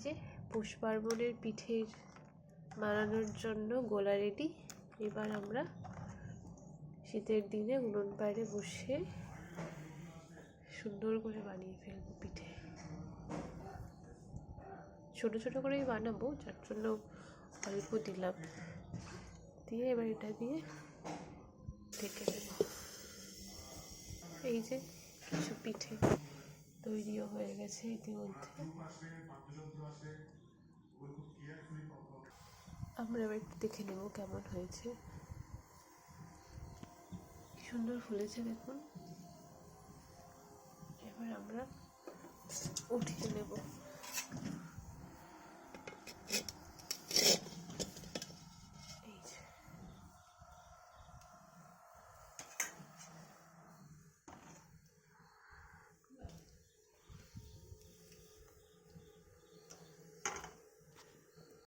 যে পৌষ পার্বণের পিঠের বানানোর জন্য গোলা রেডি। এবার আমরা শীতের দিনে উনুন পাড়ে বসে সুন্দর করে বানিয়ে ফেলবো পিঠে। ছোট ছোট করেই বানাবো, যার জন্য অল্প দিলাম, দিয়ে এবার এটা দিয়ে ঢেকে দেব। এই যে কিছু পিঠে তৈরিও হয়ে গেছে ইতিমধ্যে। আমরা এবার একটু দেখে নেব কেমন হয়েছে। কি সুন্দর ফুলেছে দেখুন। এবার আমরা উঠিয়ে নেব।